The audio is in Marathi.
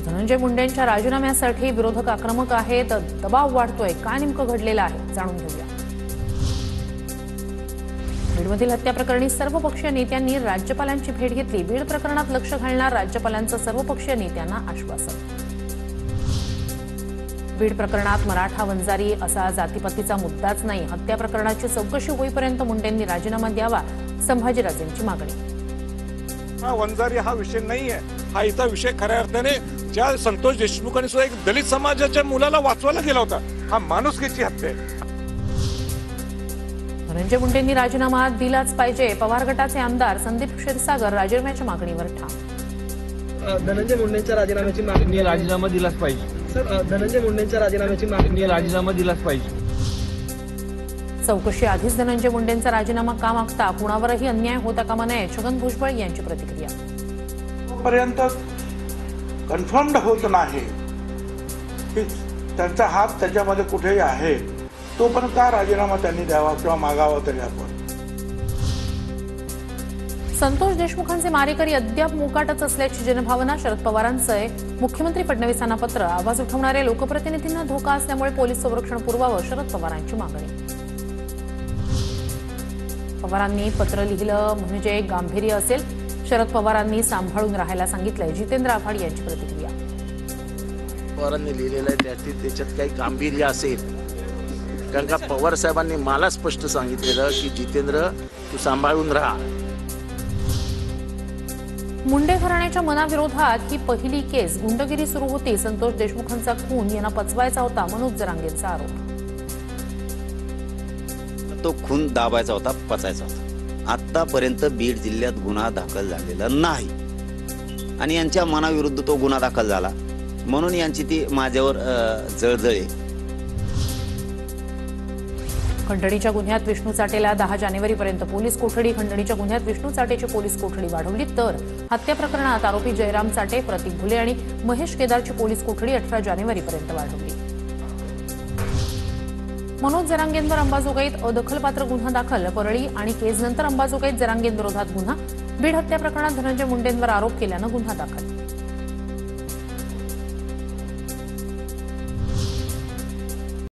धनंजय मुंडेंच्या राजीनाम्यासाठी विरोधक आक्रमक आहेत, दबाव वाढतोय. काय नेमकं घडलेलं आहे जाणून घेऊया. बीडमधील हत्या प्रकरणी सर्वपक्षीय नेत्यांनी राज्यपालांची भेट घेतली. बीड प्रकरणात लक्ष घालणार राज्यपालांचं सर्वपक्षीय नेत्यांना आश्वासन. बीड प्रकरणात मराठा वंजारी असा जातीपातीचा मुद्दाच नाही. हत्या प्रकरणाची चौकशी होईपर्यंत मुंडेंनी राजीनामा द्यावा, संभाजीराजेंची मागणी. वंजारी हा विषय नाहीये, हा इथं विषय खऱ्या अर्थाने ज्या संतोष देशमुखांनी सुद्धा एक दलित समाजाच्या मुलाला वाचवायला गेला होता, हा माणुसकीची हत्या आहे. धनंजय मुंडेंनी राजीनामा दिलाच पाहिजे. पवार गटाचे आमदार संदीप क्षीरसागर राजीनाम्याच्या मागणीवर ठाम. धनंजय मुंडेंच्या राजीनाम्याची मागणी. राजीनामा दिलाच पाहिजे सर. धनंजय मुंडेंच्या राजीनाम्याची मागणी. राजीनामा दिलाच पाहिजे. चौकशी आधीच धनंजय मुंडेंचा राजीनामा का मागता? कुणावरही अन्याय होता कामा नये, छगन भुजबळ यांची प्रतिक्रिया. पर्यंत कन्फर्म्ड होत नाही की त्यांचा हात त्याच्यामध्ये कुठेही आहे, तोपर्यंत का राजीनामा त्यांनी द्यावा किंवा मागावा तरी आपण. संतोष देशमुखांचे मारेकरी अद्याप मोकाटच असल्याची जनभावना. शरद पवारांचे मुख्यमंत्री फडणवीसांना पत्र. आवाज उठवणाऱ्या लोकप्रतिनिधींना धोका असल्यामुळे पोलीस संरक्षण पुरवावं, शरद पवारांची मागणी. पवारांनी पत्र लिहिलं म्हणजे गांभीर्य असेल. शरद पवारांनी सांभाळून राहायला सांगितलंय, जितेंद्र आव्हाड यांची प्रतिक्रिया. पवारांनी लिहिलेलं आहे त्याच्यात काही गांभीर्य असेल, कारण का पवार साहेबांनी मला स्पष्ट सांगितलेलं की जितेंद्र तू सांभाळून राहा. मुंडे घराण्याच्या मनाविरोधात ही पहिली केस. गुंडगिरी सुरू होती. संतोष देशमुखांचा खून यांना पचवायचा होता, मनोज जरांगेंचा आरोप. तो खून दाबायचा होता, पचायचा होता. आतापर्यंत बीड जिल्ह्यात गुन्हा दाखल झालेला नाही आणि यांच्या मनाविरुद्ध तो गुन्हा दाखल झाला म्हणून यांची ती माझ्यावर जळजळ. खंडणीच्या गुन्ह्यात विष्णू चाटेला 10 जानेवारीपर्यंत पोलीस कोठडी. खंडणीच्या गुन्ह्यात विष्णू चाटेची पोलीस कोठडी वाढवली, तर हत्या प्रकरणात आरोपी जयराम चाटे, प्रतीक भुले आणि महेश केदारची पोलीस कोठडी 18 जानेवारीपर्यंत वाढवली. मनोज जरांगेंवर अंबाजोगाईत अदखलपात्र गुन्हा दाखल. परळी आणि केजनंतर अंबाजोगाईत जरांगेंविरोधात गुन्हा. बीड हत्या प्रकरणात धनंजय मुंडेंवर आरोप केल्यानं गुन्हा दाखल.